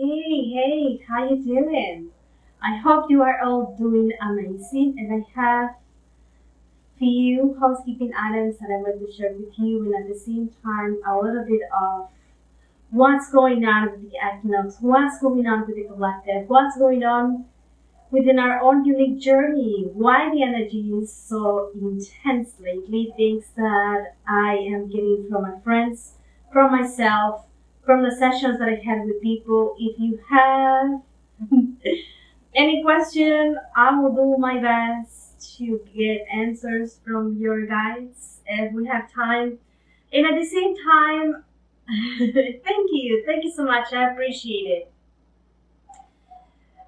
Hey, how you doing? I hope you are all doing amazing, and I have few housekeeping items that I want to share with you, and at the same time, a little bit of what's going on with the Equinox, what's going on with the collective, what's going on within our own unique journey, why the energy is so intense lately, things that I am getting from my friends, from myself, from the sessions that I had with people. If you have any question, I will do my best to get answers from your guides if we have time. And at the same time, thank you so much. I appreciate it.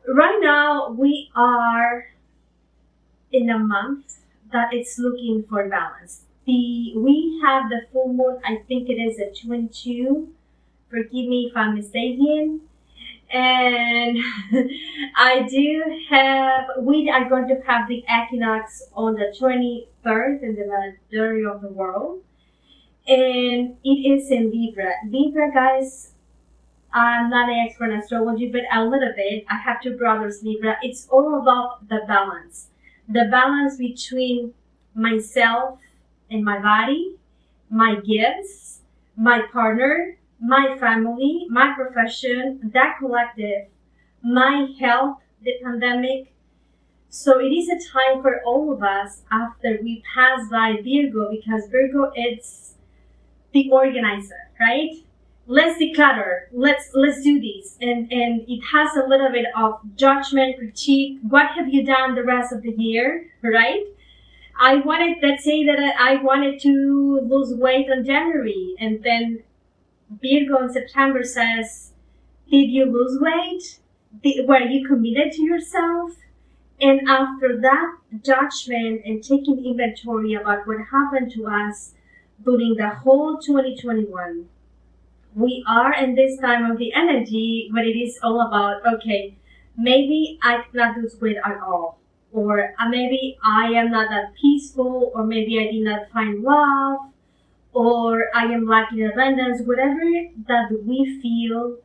Right now, we are in a month that it's looking for balance. We have the full moon. I think it is at 22. Forgive me if I'm mistaken. And we are going to have the equinox on the 23rd in the majority of the world. And it is in Libra. Libra, guys, I'm not an expert in astrology, but a little bit. I have two brothers, Libra. It's all about the balance. The balance between myself and my body, my gifts, my partner, my family, my profession, that collective, my health, the pandemic. So it is a time for all of us after we pass by Virgo, because Virgo is the organizer, right? Let's declutter. Let's do this. And it has a little bit of judgment, critique. What have you done the rest of the year, right? Let's say that I wanted to lose weight in January, and then Virgo in September says, did you lose weight? Were you committed to yourself? And after that judgment and taking inventory about what happened to us during the whole 2021, we are in this time of the energy where it is all about, okay, maybe I cannot lose weight at all. Or maybe I am not that peaceful, or maybe I did not find love, or I am lacking abundance, whatever that we feel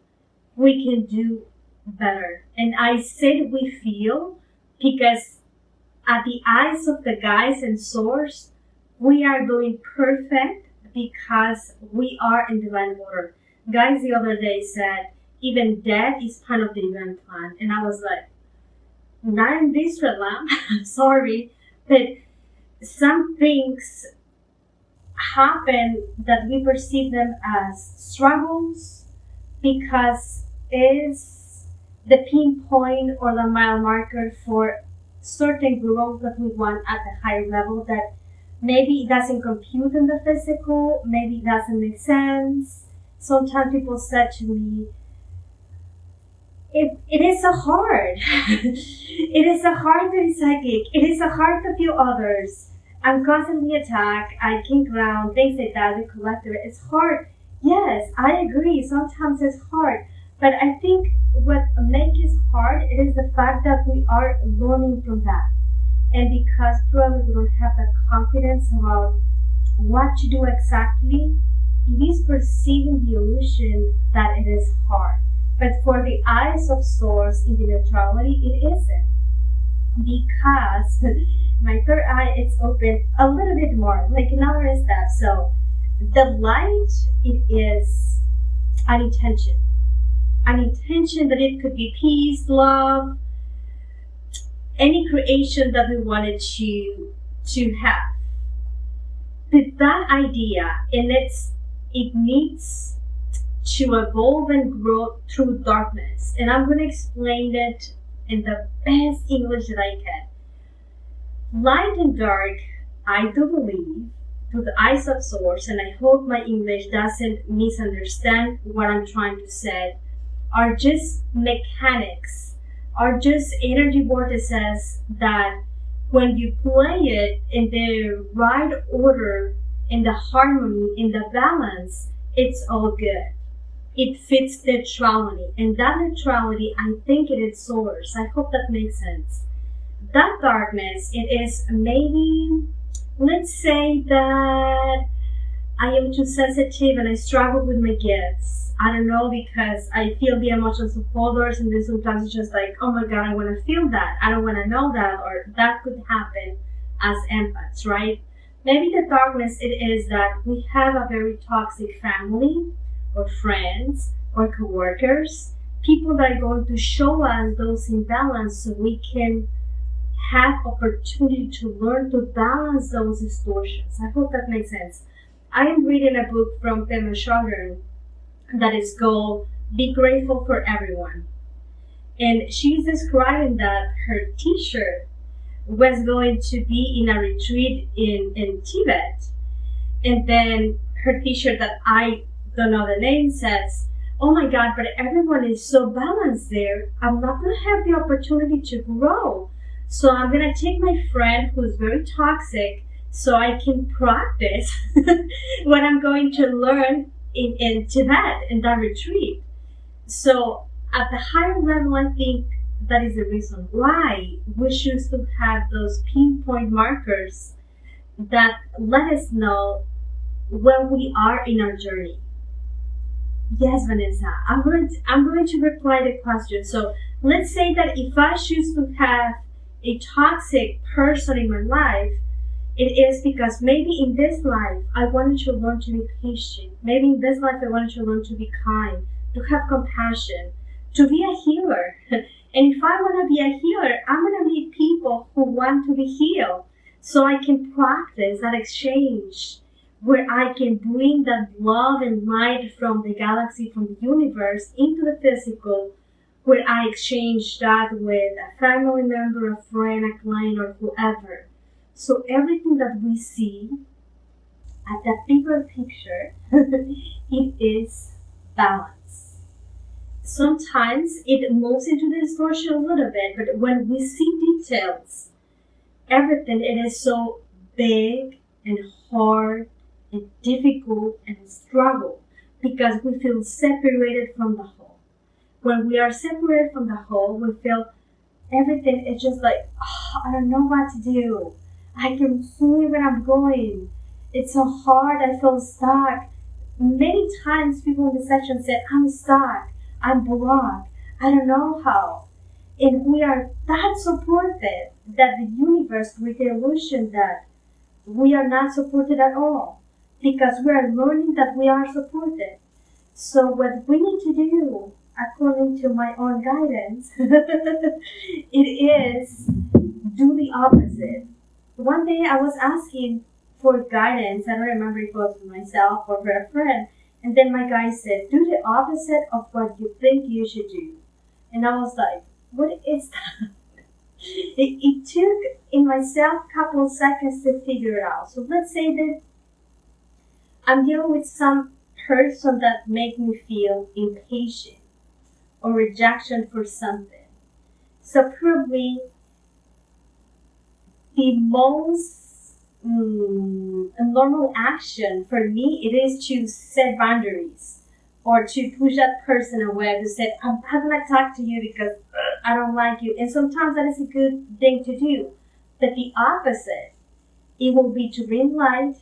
we can do better. And I said we feel because at the eyes of the guides and source, we are doing perfect because we are in divine order. Guys the other day said, even death is part of the divine plan. And I was like, not in this realm, I'm sorry, but some things happen that we perceive them as struggles because is the pinpoint or the mile marker for certain growth that we want at the higher level, that maybe it doesn't compute in the physical, maybe it doesn't make sense. Sometimes people said to me, it is so hard. It is so hard to be psychic. It is so hard to feel others. I'm constantly attacked. I can't ground, things like that. The collective, it's hard. Yes, I agree. Sometimes it's hard. But I think what makes it hard is the fact that we are learning from that. And because probably we don't have the confidence about what to do exactly, it is perceiving the illusion that it is hard. But for the eyes of source in the neutrality, it isn't. Because my third eye is open a little bit more, like another step. So the light, it is an intention. An intention that it could be peace, love, any creation that we wanted to have. But that idea, and it needs to evolve and grow through darkness. And I'm going to explain it in the best English that I can. Light and dark, I do believe, through the eyes of source, and I hope my English doesn't misunderstand what I'm trying to say, are just mechanics, are just energy vortices that when you play it in the right order, in the harmony, in the balance, it's all good. It fits neutrality, and that neutrality, I think it is source. I hope that makes sense. That darkness, it is maybe, let's say that I am too sensitive and I struggle with my gifts. I don't know, because I feel the emotions of others, and then sometimes it's just like, oh my god, I want to feel that. I don't want to know that, or that could happen as empaths, right? Maybe the darkness it is that we have a very toxic family, or friends, or coworkers, people that are going to show us those imbalances so we can have opportunity to learn to balance those distortions. I hope that makes sense. I am reading a book from Pema Chodron that is called Be Grateful for Everyone. And she's describing that her teacher was going to be in a retreat in Tibet. And then her teacher, that I don't know the name, says, oh my god, but everyone is so balanced there. I'm not going to have the opportunity to grow. So I'm going to take my friend who's very toxic so I can practice what I'm going to learn in Tibet, in that retreat. So at the higher level, I think that is the reason why we choose to have those pinpoint markers that let us know where we are in our journey. Yes, Vanessa, I'm going to reply the question. So let's say that if I choose to have a toxic person in my life, it is because maybe in this life I wanted to learn to be patient. Maybe in this life I wanted to learn to be kind, to have compassion, to be a healer. And if I want to be a healer, I'm going to meet people who want to be healed, so I can practice that exchange where I can bring that love and light from the galaxy, from the universe, into the physical, where I exchange that with a family member, a friend, a client, or whoever. So everything that we see at that bigger picture, it is balance. Sometimes it moves into the distortion a little bit, but when we see details, everything, it is so big and hard and difficult and a struggle, because we feel separated from the whole. When we are separated from the whole, we feel everything is just like, oh, I don't know what to do. I can see where I'm going. It's so hard, I feel stuck. Many times people in the session said, I'm stuck, I'm blocked, I don't know how. And we are that supported that the universe with the illusion that we are not supported at all, because we are learning that we are supported. So what we need to do, according to my own guidance, it is do the opposite. One day I was asking for guidance. I don't remember if it was for myself or for a friend. And then my guy said, do the opposite of what you think you should do. And I was like, what is that? It took in myself a couple of seconds to figure it out. So let's say that I'm dealing with some person that make me feel impatient or rejection for something. So probably the most normal action for me, it is to set boundaries or to push that person away, to say, I'm not going to talk to you because I don't like you. And sometimes that is a good thing to do. But the opposite, it will be to bring light,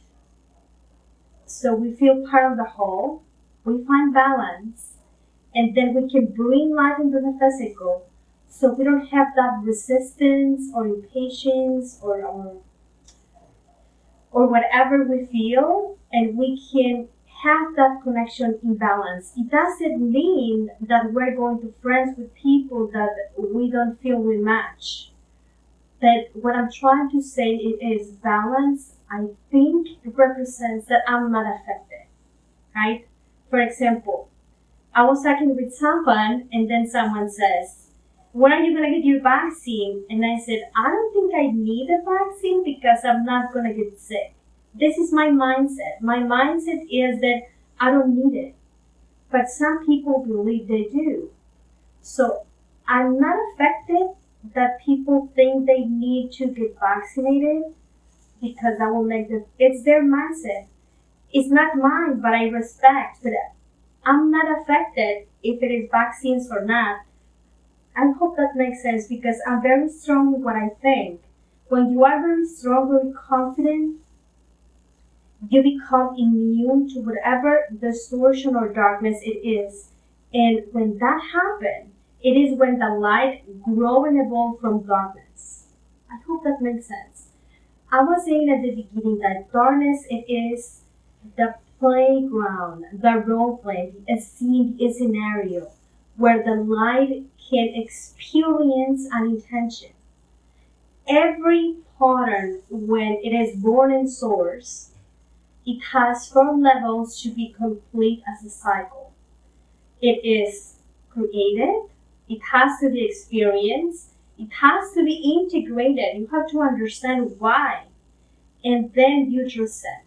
so we feel part of the whole, we find balance, and then we can bring light into the physical, so we don't have that resistance or impatience or whatever we feel, and we can have that connection in balance. It doesn't mean that we're going to friends with people that we don't feel we match. But what I'm trying to say is balance, I think it represents that I'm not affected, right? For example, I was talking with someone and then someone says, when are you going to get your vaccine? And I said, I don't think I need a vaccine because I'm not going to get sick. This is my mindset. My mindset is that I don't need it. But some people believe they do. So I'm not affected that people think they need to get vaccinated because that will make them, it's their mindset. It's not mine, but I respect that. I'm not affected if it is vaccines or not. I hope that makes sense because I'm very strong in what I think. When you are very strong, very confident, you become immune to whatever distortion or darkness it is. And when that happens, it is when the light grow and evolve from darkness. I hope that makes sense. I was saying at the beginning that darkness it is the playground, the role play, a scene, a scenario where the light can experience an intention. Every pattern, when it is born in source, it has 4 levels to be complete as a cycle. It is created, it has to be experienced, it has to be integrated. You have to understand why, and then you transcend.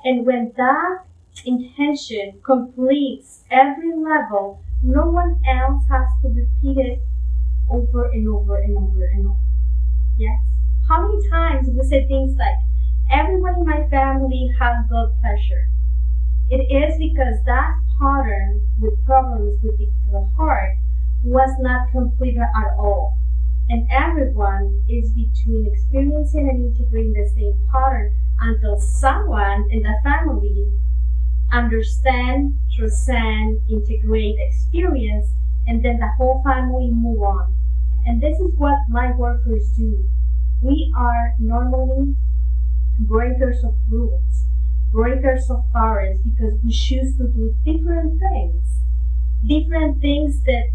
And when that intention completes every level, no one else has to repeat it over and over and over and over. Yes? How many times we say things like, everyone in my family has blood pressure? It is because that pattern with problems with the heart was not completed at all. And everyone is between experiencing and integrating the same pattern until someone in the family understand, transcend, integrate, experience, and then the whole family move on. And this is what light workers do. We are normally breakers of rules, breakers of patterns, because we choose to do different things that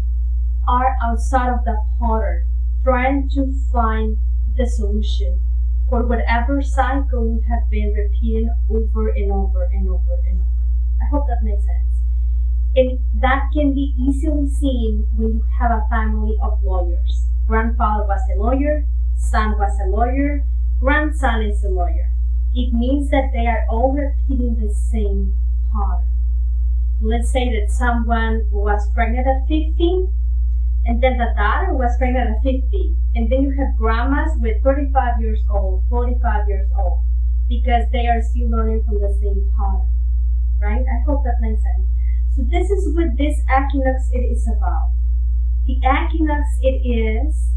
are outside of the pattern, trying to find the solution for whatever cycle we have been repeating over and over and over and over. I hope that makes sense. And that can be easily seen when you have a family of lawyers. Grandfather was a lawyer, son was a lawyer, grandson is a lawyer. It means that they are all repeating the same pattern. Let's say that someone was pregnant at 15, and then the daughter was pregnant at 50. And then you have grandmas with 35 years old, 45 years old, because they are still learning from the same pattern. Right? I hope that makes sense. So this is what this equinox it is about. The equinox it is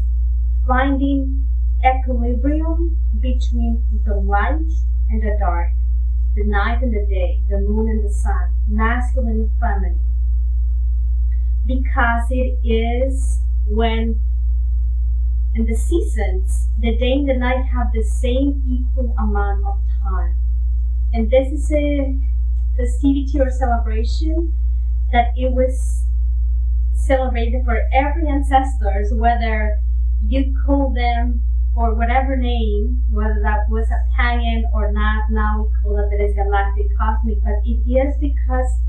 finding equilibrium between the light and the dark, the night and the day, the moon and the sun, masculine and feminine. Because it is when in the seasons, the day and the night have the same equal amount of time. And this is a festivity or celebration that it was celebrated for every ancestors, whether you call them for whatever name, whether that was a pagan or not. Now we call it that is galactic cosmic, but it is because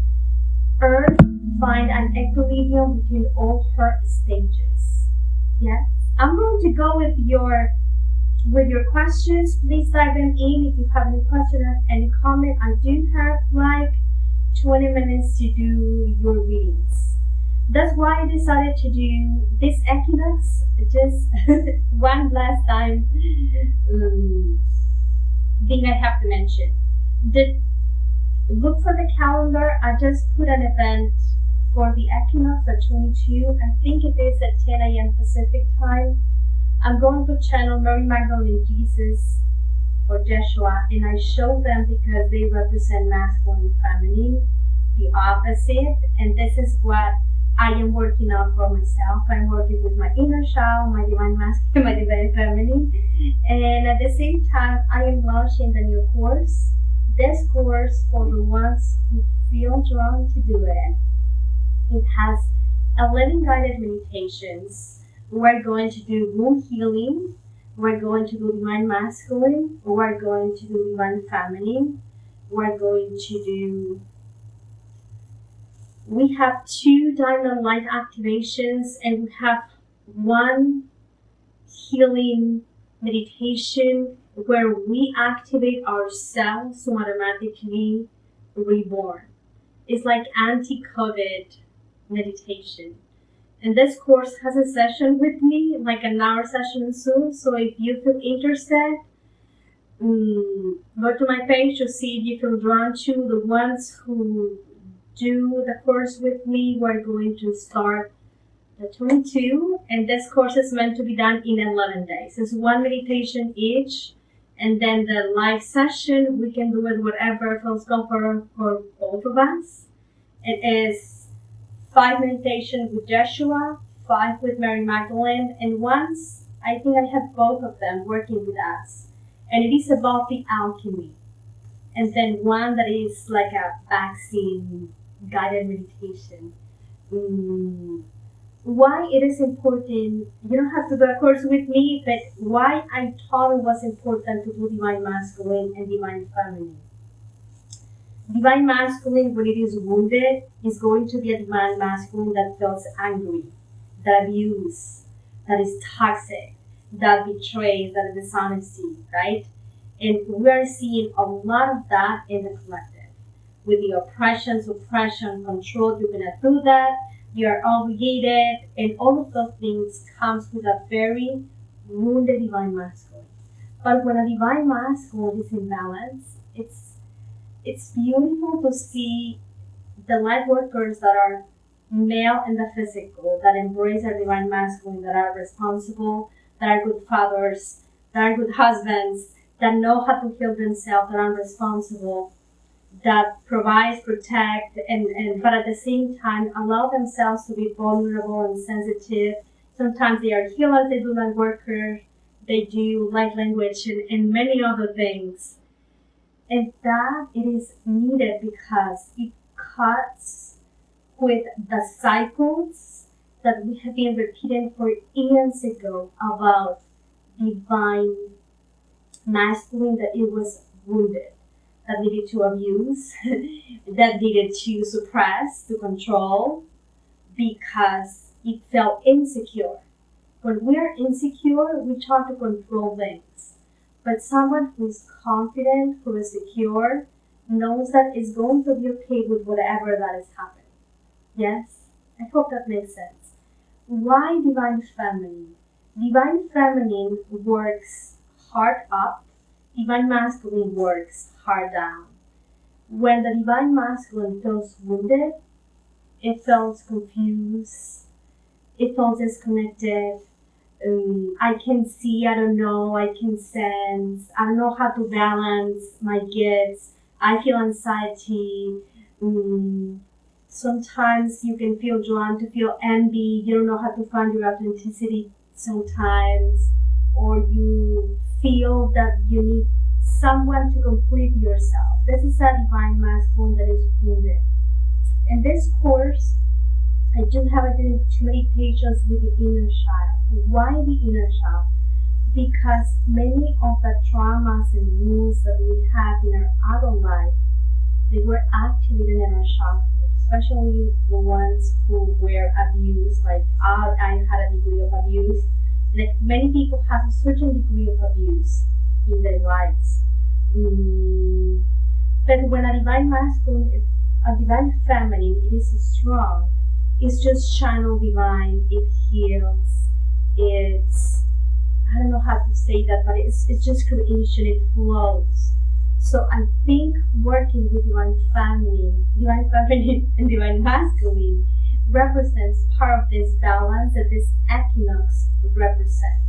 Earth find an equilibrium between all her stages. Yes, I'm going to go with your questions. Please type them in if you have any question or any comment. I do have like 20 minutes to do your readings. That's why I decided to do this equinox just one last time thing I have to mention. Look for the calendar. I just put an event for the equinox at 22. I think it is at 10 a.m. Pacific time. I'm going to channel Mary Magdalene Jesus or Jeshua, and I show them because they represent masculine and feminine, the opposite, and this is what I am working on for myself. I'm working with my inner child, my divine masculine, my divine feminine, and at the same time, I am launching the new course. This course for the ones who feel drawn to do it. It has 11 guided meditations. We're going to do wound healing. We're going to do divine masculine. We're going to do divine feminine. We're going to do. We have 2 diamond light activations, and we have 1 healing meditation where we activate ourselves to automatically reborn. It's like anti-COVID meditation. And this course has a session with me, like an hour session soon. So if you feel interested, go to my page to see if you feel drawn to. The ones who do the course with me, we're going to start the 22, and this course is meant to be done in 11 days. It's 1 meditation each, And then the live session, we can do it whatever feels comfortable for both of us. It is 5 meditation with Joshua, 5 with Mary Magdalene, and once I think I have both of them working with us. And it is about the alchemy. And then one that is like a vaccine guided meditation. Why it is important, you don't have to do a course with me, but why I thought it was important to do Divine Masculine and Divine Feminine. Divine Masculine, when it is wounded, is going to be a Divine Masculine that feels angry, that abuse, that is toxic, that betrays, that is dishonesty, right? And we are seeing a lot of that in the collective. With the oppression, suppression, control, you cannot do that, you are obligated, and all of those things comes with a very wounded Divine Masculine. But when a Divine Masculine is in balance, it's beautiful to see the light workers that are male in the physical, that embrace their Divine Masculine, that are responsible, that are good fathers, that are good husbands, that know how to heal themselves, that are responsible, that provide, protect, and but at the same time allow themselves to be vulnerable and sensitive. Sometimes they are healers, they do light workers, they do light language and many other things. And that it is needed because it cuts with the cycles that we have been repeating for eons ago about Divine Masculine, that it was wounded, that needed to abuse, that needed to suppress, to control, because it felt insecure. When we are insecure, we try to control things. But someone who is confident, who is secure, knows that it's going to be okay with whatever that is happening. Yes? I hope that makes sense. Why Divine Feminine? Divine Feminine works heart up. Divine Masculine works heart down. When the Divine Masculine feels wounded, it feels confused, it feels disconnected. I can see, I don't know, I can sense, I don't know how to balance my gifts, I feel anxiety. Sometimes you can feel drawn to feel envy, you don't know how to find your authenticity sometimes, or you feel that you need someone to complete yourself. This is a Divine Masculine that is wounded. In this course, I do have two meditations with the inner child. Why the inner child? Because many of the traumas and wounds that we have in our adult life, they were activated in our childhood, especially the ones who were abused. Like I had a degree of abuse. Like many people have a certain degree of abuse in their lives. But when a Divine Masculine, a Divine Feminine, it is strong. It's just channel divine, it heals, it's, I don't know how to say that, but it's just creation, it flows. So I think working with Divine Feminine and Divine Masculine represents part of this balance that this equinox represents.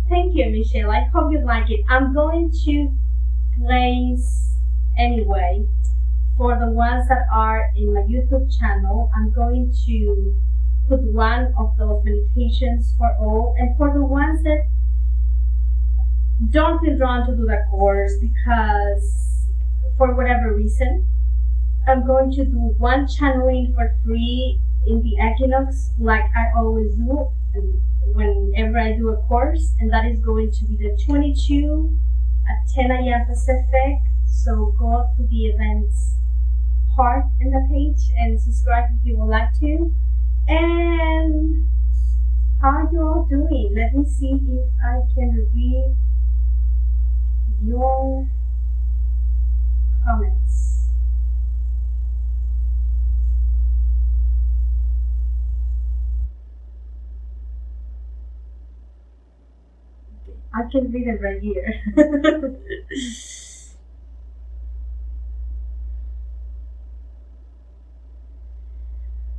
Thank you, Michelle. I hope you like it. I'm going to place anyway. For the ones that are in my YouTube channel, I'm going to put one of those meditations for all. And for the ones that don't feel drawn to do the course because for whatever reason, I'm going to do one channeling for free in the Equinox like I always do whenever I do a course. And that is going to be the 22 at 10 a.m. Pacific. So go to the events part in the page and subscribe if you would like to. And how are you all doing? Let me see if I can read your comments. I can read it right here.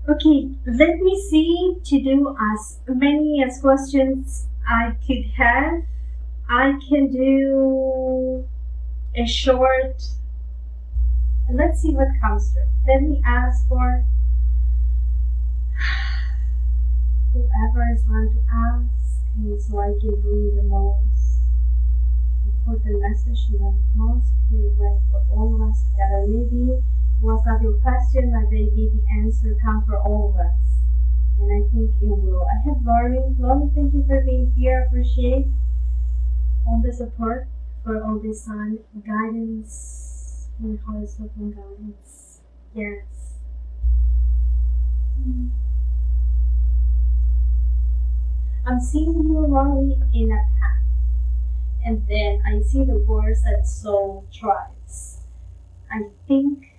Okay, let me see to do as many as questions I could have. I can do a short. Let's see what comes through. Let me ask for whoever is going to ask, and so I can bring the most important message in the most clear way for all of us together. Maybe it was not your question, but maybe the answer comes for all of us. And I think it will. I have Laurie. Laurie, thank you for being here. I appreciate all the support for all this time. Guidance and horoscope and guidance. Yes. I'm seeing you, Laurie, in a path. And then I see the words that soul thrives. I think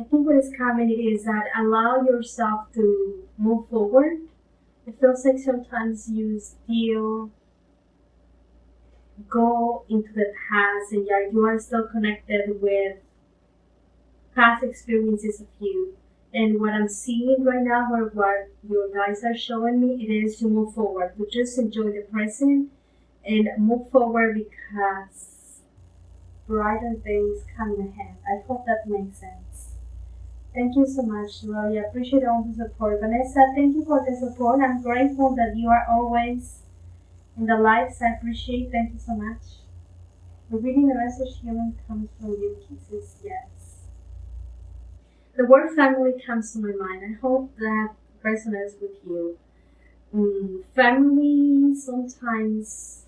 what is coming is that allow yourself to move forward. It feels like sometimes you still go into the past and you are still connected with past experiences of you. And what I'm seeing right now, or what your guys are showing me, it is to move forward, to just enjoy the present and move forward because brighter things coming ahead. I hope that makes sense. Thank you so much, Lori. I appreciate all the support. Vanessa, thank you for the support. I'm grateful that you are always in the lives. I appreciate. Thank you so much. We're reading the message healing comes from you, kisses. Yes. The word family comes to my mind. I hope that resonates with you. Family sometimes,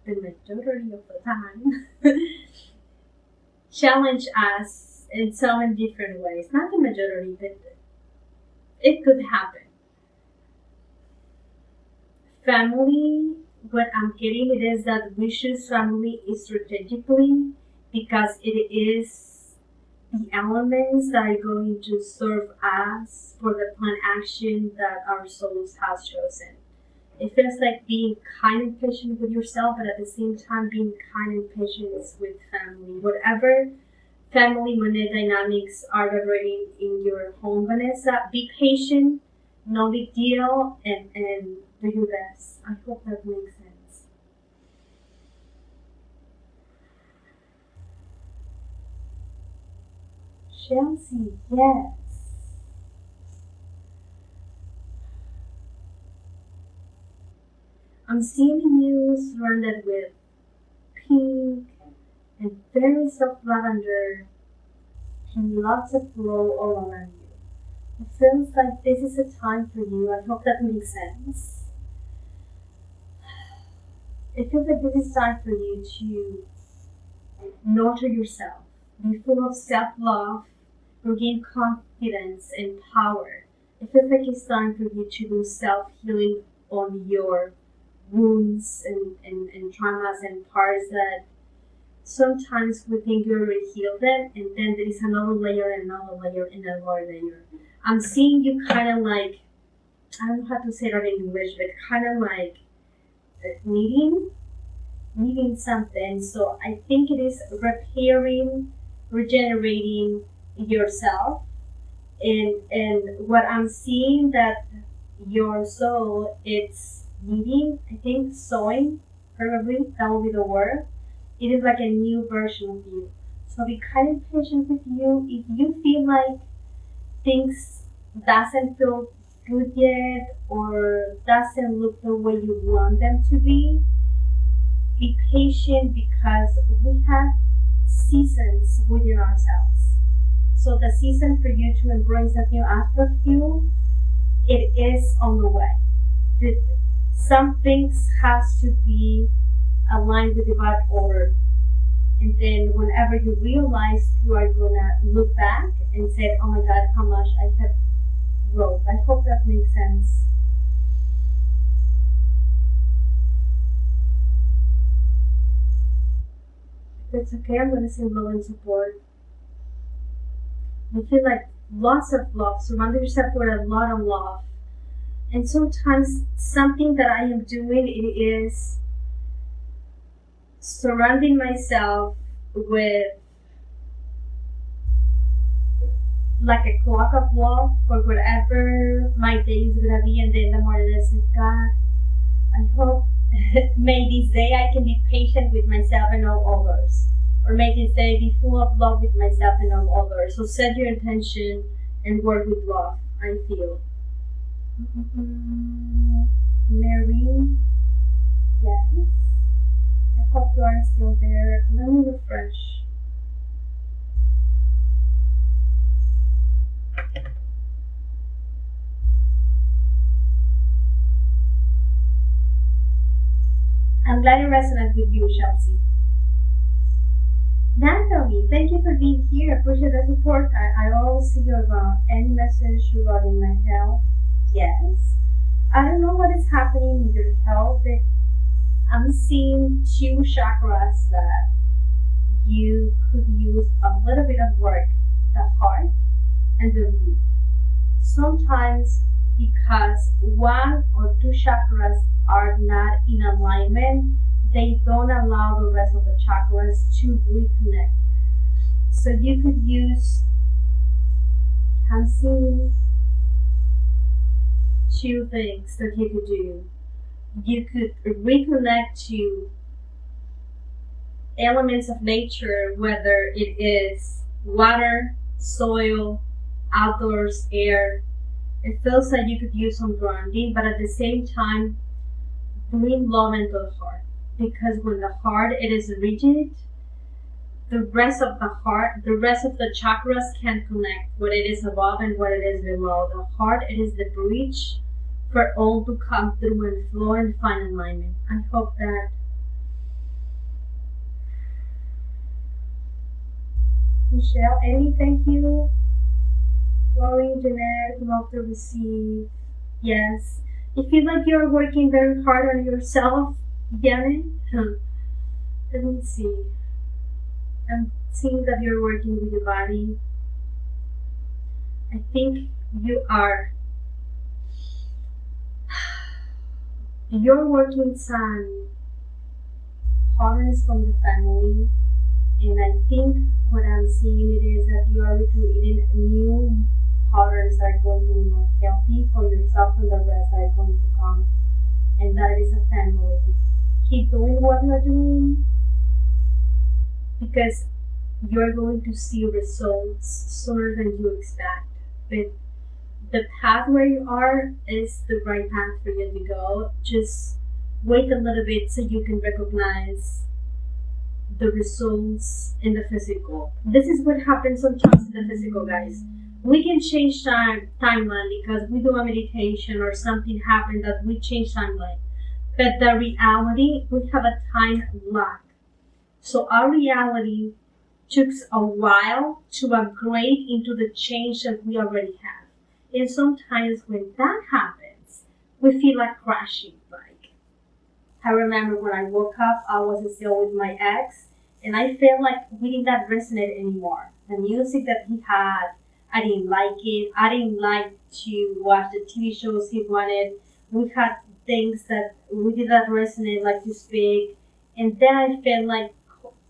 the majority of the time, challenge us in so many different ways. Not the majority, but it could happen. Family, what I'm getting it is that we choose family strategically because it is the elements that are going to serve us for the plan action that our souls has chosen. It feels like being kind and patient with yourself, but at the same time being kind and patient with family. Whatever family money dynamics are operating in your home, Vanessa, be patient, no big deal, and do your best. I hope that makes sense. Chelsea, yes. I'm seeing you surrounded with pink and very soft lavender and lots of glow all around you. It feels like this is a time for you. I hope that makes sense. It feels like this is time for you to nurture yourself, be full of self-love, regain confidence and power. It feels like it's time for you to do self-healing on your wounds and traumas and parts that sometimes we think you already healed them, and then there is another layer and another layer and another layer. I'm seeing you kind of like, I don't know how to say that in English, but kind of like needing something. So I think it is repairing, regenerating yourself, and what I'm seeing that your soul it's needing, I think sewing, probably that will be the word. It is like a new version of you. So be kind and patient with you. If you feel like things doesn't feel good yet or doesn't look the way you want them to be patient because we have seasons within ourselves. So the season for you to embrace a new aspect of you, it is on the way. Some things has to be aligned with divine order. And then whenever you realize, you are gonna look back and say, oh my God, how much I have grown. I hope that makes sense. If it's okay, I'm gonna say love and support. You feel like lots of love. Surround yourself with a lot of love. And sometimes something that I am doing it is surrounding myself with like a clock of love for whatever my day is gonna be, and then the morning I said, God, I hope may this day I can be patient with myself and all others. Or may this day be full of love with myself and all others. So set your intention and work with love, I feel. Mary, yes. I hope you are still there. Let me refresh. I'm glad it resonates with you, Chelsea. Natalie, thank you for being here. Appreciate the support. I always see you around. Any message regarding my health? Yes. I don't know what is happening in your health, but I'm seeing two chakras that you could use a little bit of work, the heart and the root. Sometimes because one or two chakras are not in alignment, they don't allow the rest of the chakras to reconnect. So you could use, I'm seeing two things that you could do. You could reconnect to elements of nature, whether it is water, soil, outdoors, air. It feels like you could use some grounding, but at the same time, bring love into the heart. Because when the heart it is rigid, the rest of the heart, the rest of the chakras can't connect what it is above and what it is below. The heart it is the bridge for all to come through and flow and find alignment. I hope that Michelle, Amy, thank you. Lori, Jeanette, love to receive. Yes. You feel like you're working very hard on yourself, Janet? Let me see. I'm seeing that you're working with your body. I think you are. You're working some hormones from the family, and I think what I'm seeing it is that you are recreating new patterns that are going to be more healthy for yourself and the rest that are going to come, and that is a family. Keep doing what you're doing because you're going to see results sooner than you expect. But the path where you are is the right path for you to go. Just wait a little bit so you can recognize the results in the physical. This is what happens sometimes in the physical, guys. We can change timeline because we do a meditation or something happened that we change timeline. But the reality, we have a time lag. So our reality took a while to upgrade into the change that we already have. And sometimes when that happens, we feel like crashing. Like, I remember when I woke up, I was still with my ex, and I felt like we did not resonate anymore. The music that he had, I didn't like it. I didn't like to watch the TV shows he wanted. We had things that we did not resonate, like to speak. And then I felt like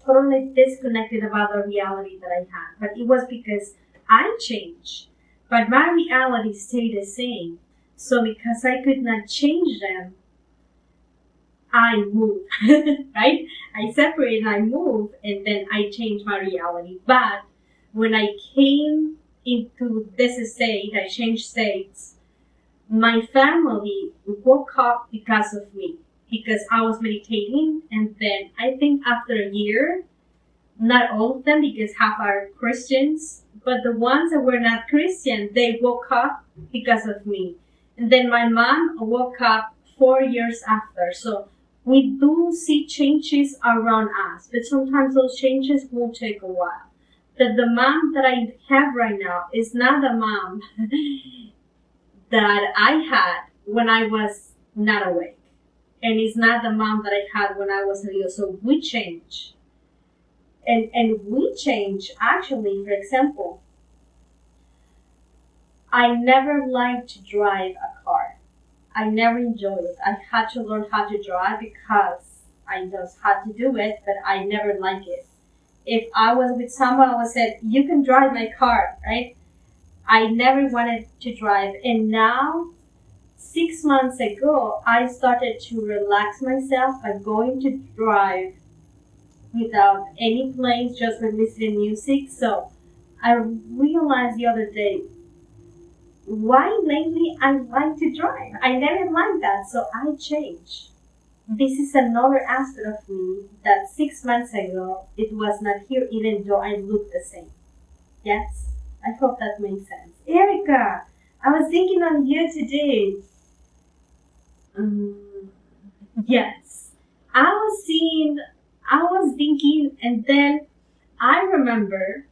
totally disconnected about the reality that I had. But it was because I changed. But my reality stayed the same. So because I could not change them, I moved, right? I separated, I moved, and then I changed my reality. But when I came into this state, I changed states, my family woke up because of me, because I was meditating. And then I think after a year, not all of them, because half are Christians, but the ones that were not Christian, they woke up because of me. And then my mom woke up 4 years after. So we do see changes around us, but sometimes those changes will take a while. That the mom that I have right now is not the mom that I had when I was not awake. And it's not the mom that I had when I was little. So we change. And we change, actually, for example, I never liked to drive a car. I never enjoyed it. I had to learn how to drive because I just had to do it, but I never liked it. If I was with someone, I would say, you can drive my car, right? I never wanted to drive, and now 6 months ago, I started to relax myself by going to drive without any planes, just with listening music. So I realized the other day why lately I like to drive. I never liked that, so I changed. This is another aspect of me that 6 months ago it was not here, even though I look the same. Yes, I hope that makes sense. Erica, I was thinking on you today. Um, yes, I was thinking, and then I remember.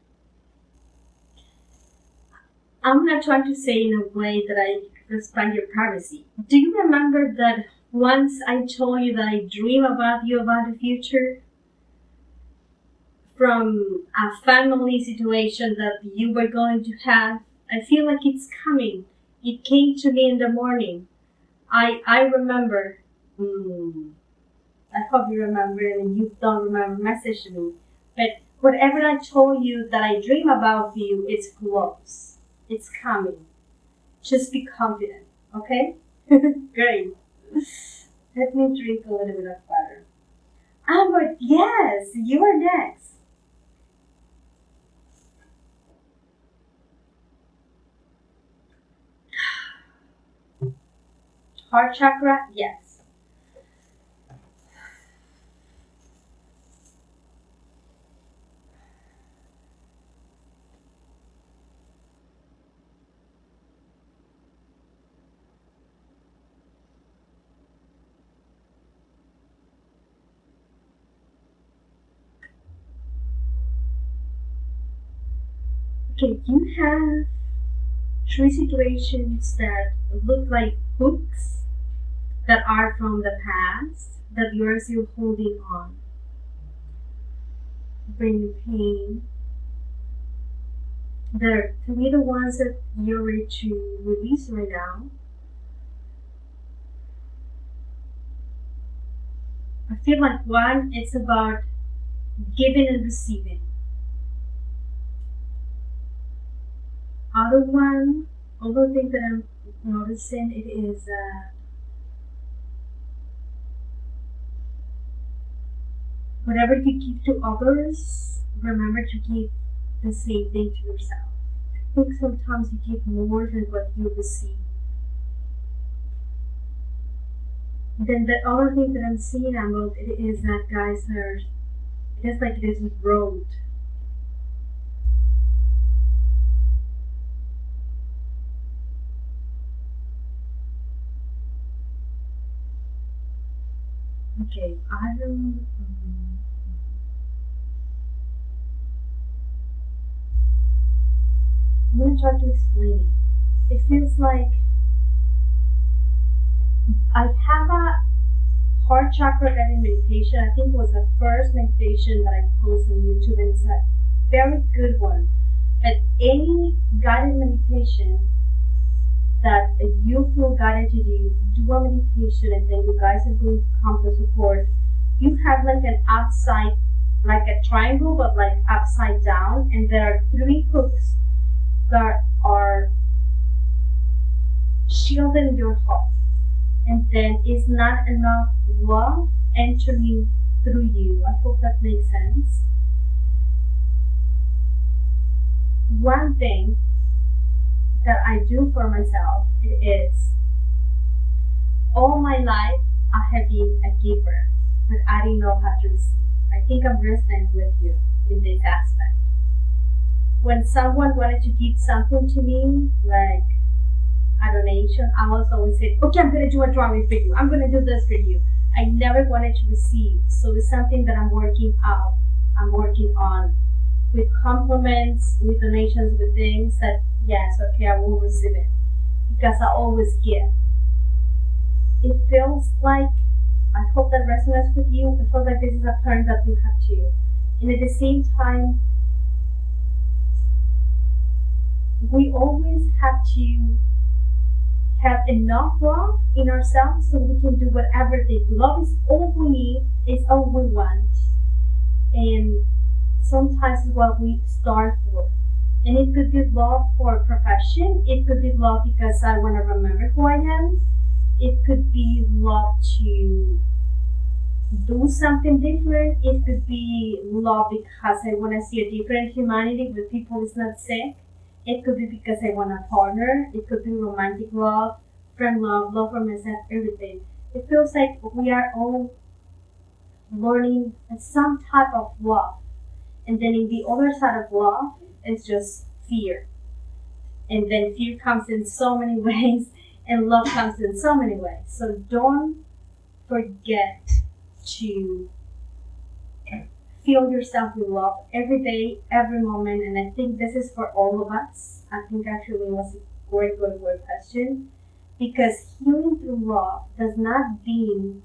I'm not trying to say in a way that I respect your privacy. Do you remember that once I told you that I dream about you about the future from a family situation that you were going to have? I feel like it's coming. It came to me in the morning. I remember. Mm, I hope you remember, and you don't remember messaging me. But whatever I told you that I dream about you, it's close. It's coming. Just be confident, okay? Great. Let me drink a little bit of water. Albert, yes, you are next. Heart chakra, yes. Okay, you have three situations that look like hooks that are from the past that you're still holding on, bringing pain. They're three the ones that you're ready to release right now. I feel like one, it's about giving and receiving. Other one, other thing that I'm noticing, it is whatever you give to others, remember to give the same thing to yourself. I think sometimes you give more than what you receive. Then the other thing that I'm seeing about it is that guys are, it is like this road. Okay, I don't. I'm gonna try to explain it. It feels like I have a heart chakra guided meditation. I think it was the first meditation that I posted on YouTube, and it's a very good one. But any guided meditation that you feel guided to do a meditation, and then you guys are going to come to support. You have like an upside, like a triangle, but like upside down, and there are three hooks that are shielding your heart. And then it's not enough love entering through you. I hope that makes sense. One thing that I do for myself it is all my life I have been a giver, but I didn't know how to receive. I think I'm resonating with you in this aspect. When someone wanted to give something to me, like a donation, I was always saying, okay, I'm going to do a drawing for you. I'm going to do this for you. I never wanted to receive. So it's something that I'm working out. I'm working on with compliments, with donations, with things that, yes, okay, I will receive it. Because I always give. It feels like, I hope that resonates with you. It feels like this is a turn that you have to. And at the same time, we always have to have enough love in ourselves so we can do whatever it is. Love is all we need, it's all we want. And sometimes it's what we start for. And it could be love for profession. It could be love because I want to remember who I am. It could be love to do something different. It could be love because I want to see a different humanity where people is not sick. It could be because I want a partner. It could be romantic love, friend love for myself, everything. It feels like we are all learning some type of love. And then in the other side of love is just fear. And then fear comes in so many ways and love comes in so many ways. So don't forget to feel yourself with love every day, every moment. And I think this is for all of us. I think actually it was a great question. Because healing through love does not mean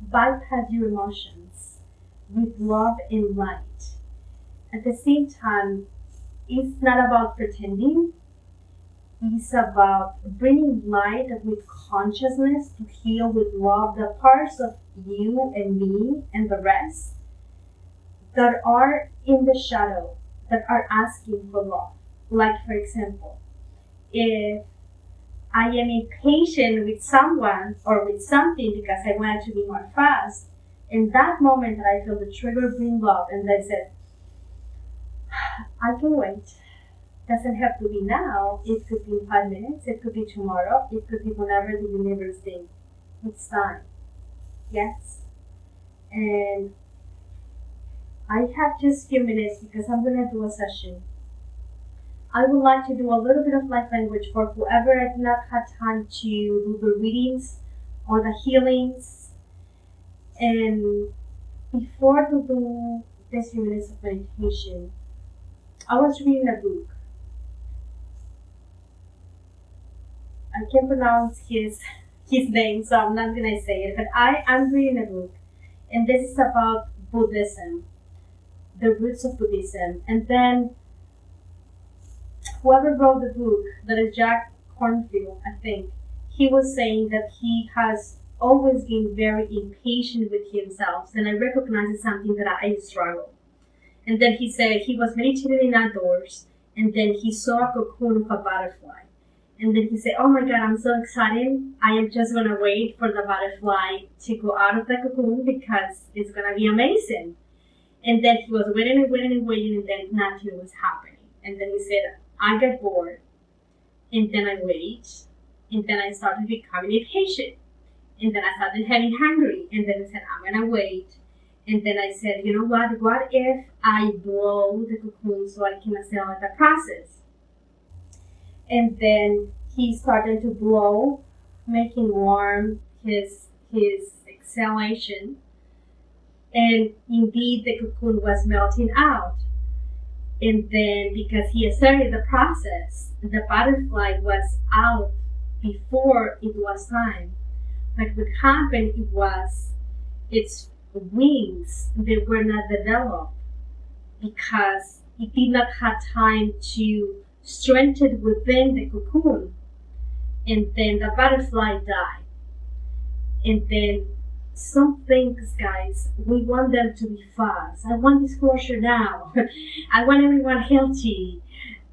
bypass your emotions with love and light. At the same time, it's not about pretending. It's about bringing light with consciousness to heal with love the parts of you and me and the rest that are in the shadow, that are asking for love. Like, for example, if I am impatient with someone or with something because I want it to be more fast, in that moment that I feel the trigger bring love and I said, I can wait. Doesn't have to be now. It could be in 5 minutes. It could be tomorrow. It could be whenever the universe thinks it's time. Yes. And I have just a few minutes because I'm going to do a session. I would like to do a little bit of light language for whoever I did not have time to do the readings or the healings. And before to do this few minutes of meditation, I was reading a book. I can't pronounce his name, so I'm not gonna say it. But I'm reading a book, and this is about Buddhism, the roots of Buddhism. And then whoever wrote the book, that is Jack Cornfield, I think, he was saying that he has always been very impatient with himself, and I recognize it's something that I struggle. And then he said he was meditating outdoors, and then he saw a cocoon of a butterfly. And then he said, oh my God, I'm so excited. I am just going to wait for the butterfly to go out of the cocoon because it's going to be amazing. And then he was waiting and waiting and waiting, and then nothing was happening. And then he said, I get bored. And then I wait. And then I started becoming impatient. And then I started getting hungry. And then I said, I'm going to wait. And then I said, you know what? What if I blow the cocoon so I can accelerate the process? And then he started to blow, making warm his exhalation. And indeed, the cocoon was melting out. And then, because he started the process, the butterfly was out before it was time. But what happened, it was its wings, they were not developed because it did not have time to strengthen within the cocoon. And then the butterfly died. And then some things, guys, we want them to be fast. I want disclosure now. I want everyone healthy.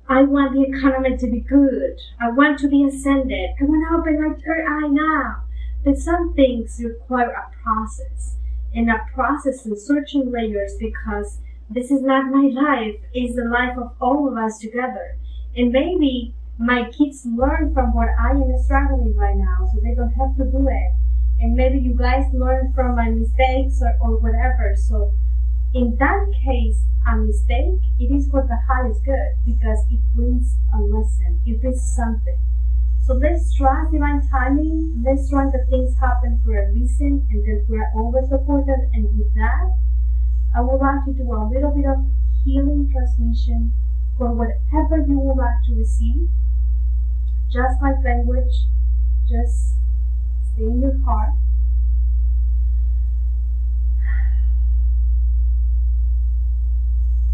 I want the economy to be good. I want to be ascended. I want to open my third eye now. But some things require a process. And a process in certain layers, because this is not my life. It's the life of all of us together. And maybe my kids learn from what I am struggling right now, so they don't have to do it. And maybe you guys learn from my mistakes or whatever. So in that case, a mistake, it is for the highest good because it brings a lesson. It brings something. So let's trust divine timing. Let's trust that things happen for a reason and that we are always supported. And with that, I would like to do a little bit of healing transmission for whatever you would like to receive. Just like language, just stay in your heart.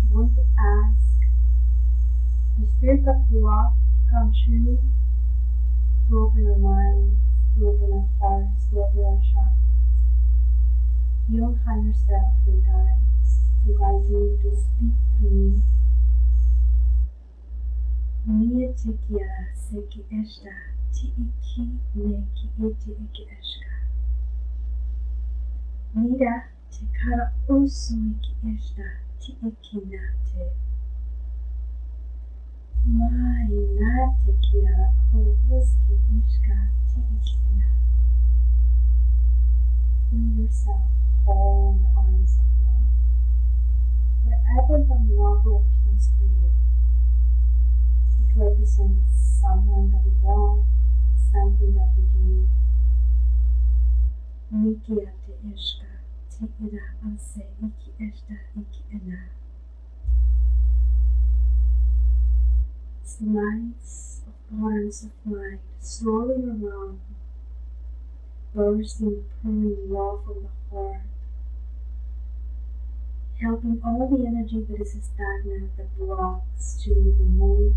I want to ask the spirit of love to come true, to open our minds, to open our hearts, to open our chakras. Your higher self, your guides, to guide me, to speak through me, Mia te kiara seki esta ti iki neki ete eke eska. Mira te kara oso iki esta ti iki nate. Mai nate kiara kohoski ishka ti iki na. Feel yourself whole in the arms of love. Whatever the love represents for you. It represents someone that you love, something that you do. Niki ate ishka, ti ira ase iki esta iki ina. Slides of patterns of light swirling around, bursting, pouring love from the heart, helping all the energy that is stagnant, that blocks, to be removed.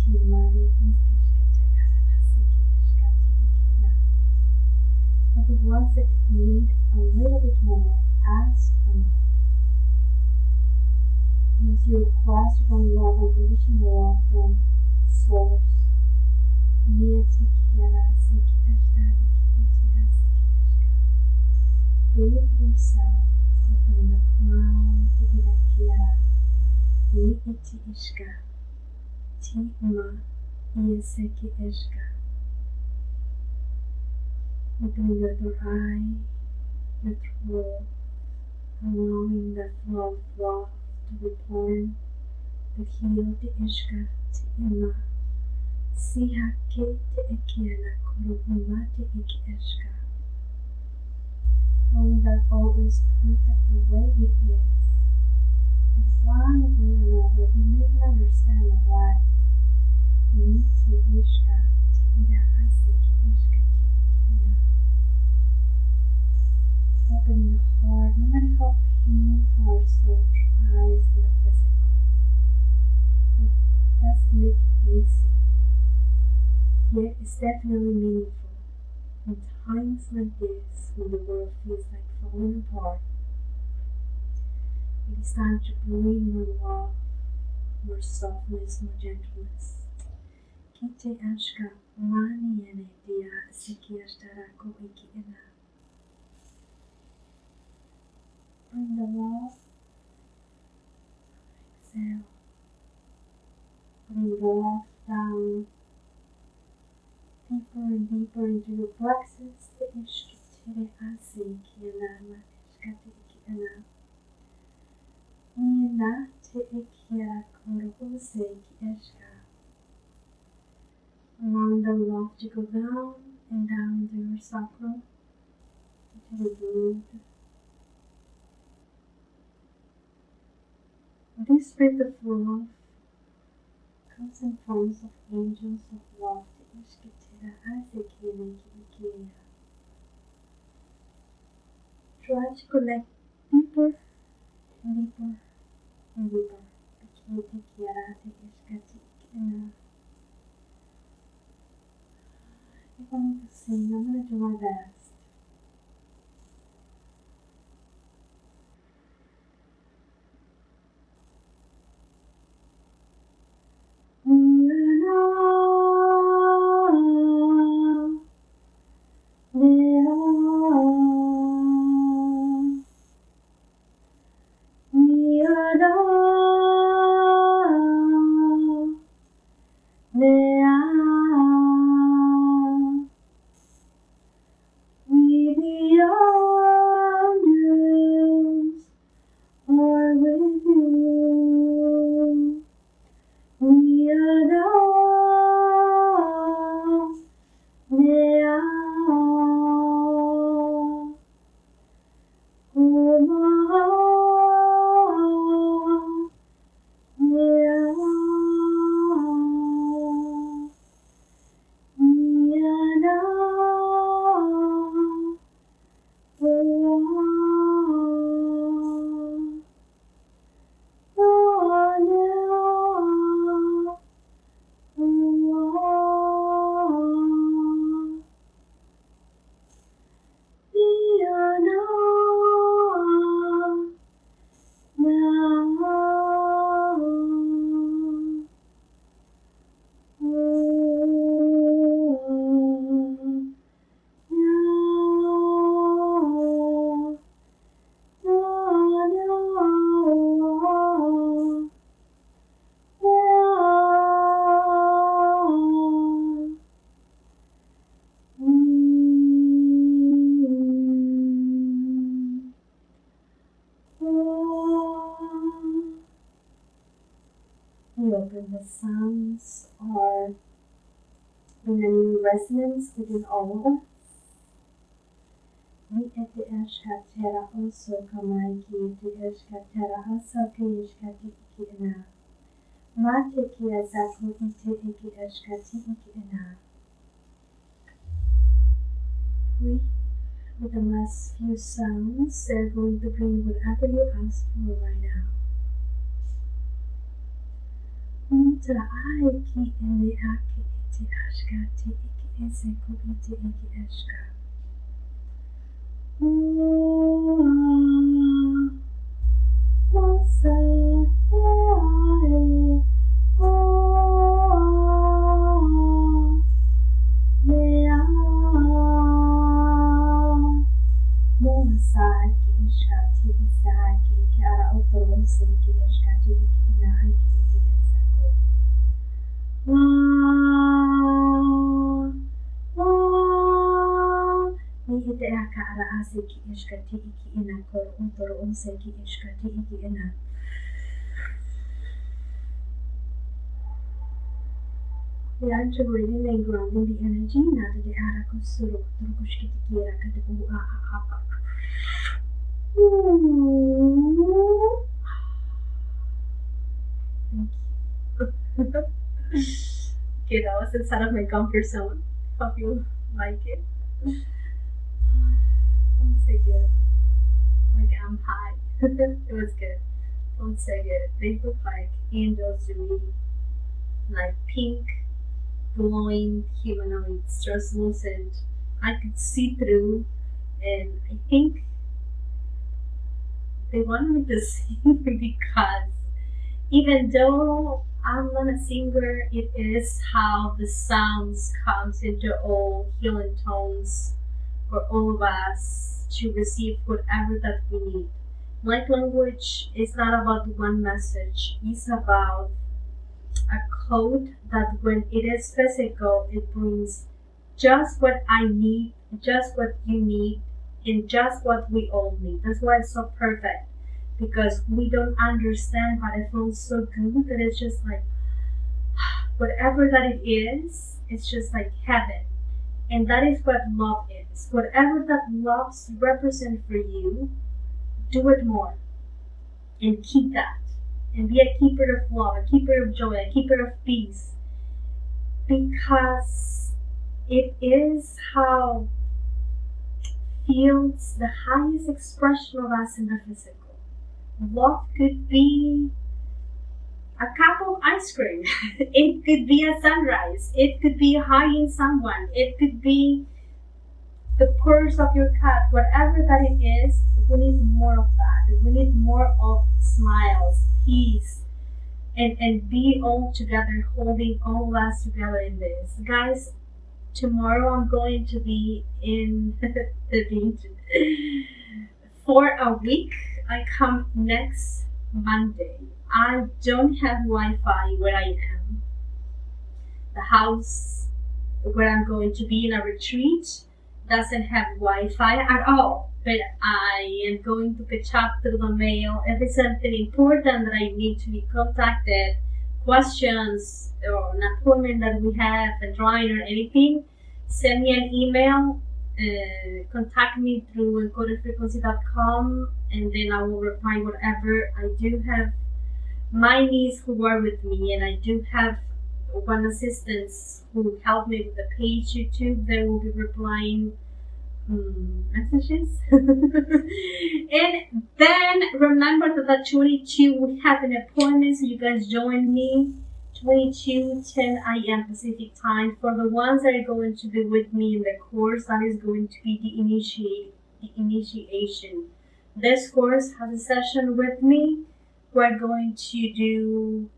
Ti mari ikishka te kara ase ki ishka ti iki ina. For the ones that need a little bit more, ask for more. And as you request your own love, unconditional love from Source, Mia te kiara seki esta iki ite aseki eshka. Breathe yourself, opening the crown, te ira kiara, ni ite ishka, ti ma, ia seki eshka. Opening your third eye, your throat, allowing that flow of love to return, to heal the ishka, ti ima. Siha ke te ekiana kuruhuma te iki eshka. Knowing that all is perfect the way it is. And one way or another, we may not understand the life. Ni te ishka, ti ira ase ki ishka ti ikina. Opening the heart, no matter how painful our soul tries in the physical. That doesn't make it easy. Yet it's definitely meaningful. In times like this, when the world feels like falling apart, it is time to bring more love, more softness, more gentleness. Kite ashka mani ene dia seki ashtara ko iki ina. Bring the love, exhale. Bring the love down deeper and deeper into your plexus. Te ishki tere ase iki ina ma ishka te iki ina. Nina te ikia korohose ki eshka. Allowing the love to go down and down into your sacrum, into the root. This spirit of love comes in forms of angels of love. Te ishki tera ase ki ina ki ikia. Try to connect deeper and deeper and deeper. Iki te kiara te ishka te ikia. If I'm going to sing, I'm going to do my best. and the sounds are in a new resonance within all of us. Ni ete eshkatera oso kamaiki ete eshkatera asake eshkati iki ena. Mate ki azako ite iki eshkati iki ena. With the last few sounds, they're going to bring whatever you ask for right now. Tra aiki ene ake ite eshkati iki ezeko ite iki eshka. Ki ishkati iki ina kor untoro unse ki ishkati iki ina. We are integrating and grounding the energy now that the arako suru turukushki kira kate u a a. Thank you. Okay, that was inside of my comfort zone. Hope you like it. Don't say good. Like I'm high. It was good. Don't say good. They look like angels to me. Like pink, glowing humanoids, translucent. I could see through, and I think they wanted me to sing because even though I'm not a singer, it is how the sounds comes into all healing tones for all of us to receive whatever that we need. Light language is not about one message. It's about a code that when it is physical, it brings just what I need, just what you need, and just what we all need. That's why it's so perfect. Because we don't understand, but it feels so good that it's just like whatever that it is, it's just like heaven. And that is what love is. Whatever that love represents for you, do it more. And keep that. And be a keeper of love, a keeper of joy, a keeper of peace. Because it is how feels the highest expression of us in the physical. Love could be a cup of ice cream. It could be a sunrise. It could be hugging someone. It could be the purse of your cat. Whatever that it is, we need more of that. We need more of smiles, peace, and be all together, holding all of us together in this. Guys, tomorrow I'm going to be in the beach for a week. I come next Monday. I don't have Wi-Fi where I am. The house where I'm going to be in a retreat doesn't have Wi-Fi at all. But I am going to catch up through the mail. If it's something important that I need to be contacted, questions or an appointment that we have, a drawing or anything, send me an email. Contact me through encodedfrequency.com, and then I will reply whatever. I do have my niece who are with me, and I do have one assistant who helped me with the page YouTube. They will be replying messages. And then remember that 22 we have an appointment, so you guys join me 22:10 a.m. Pacific time. For the ones that are going to be with me in the course, that is going to be the initiation. This course has a session with me. We're going to do,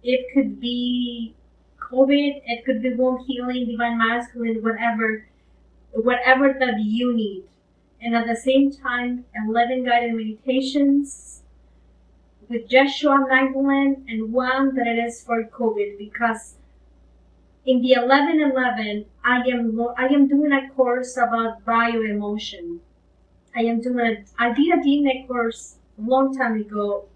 it could be COVID, it could be womb healing, divine masculine, whatever that you need. And at the same time, 11 guided meditations with Joshua Magdalene, and one that it is for COVID, because in the 11:11 I am doing a course about bioemotion. I did a DNA course a long time ago,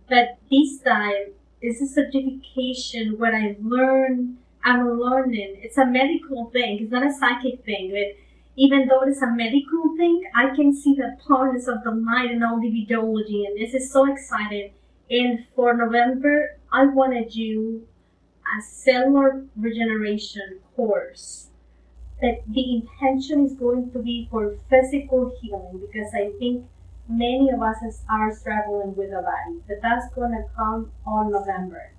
But this time, it's a certification where I'm learning. It's a medical thing. It's not a psychic thing. But even though it's a medical thing, I can see the partners of the mind and all individuality. And this is so exciting. And for November, I want to do a cellular regeneration course that the intention is going to be for physical healing because I think many of us are struggling with the body, but that's going to come on November.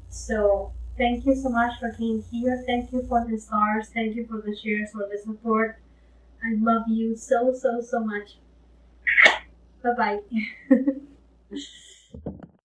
So thank you so much for being here. Thank you for the stars. Thank you for the shares, for the support. I love you so, so, so much. Bye bye.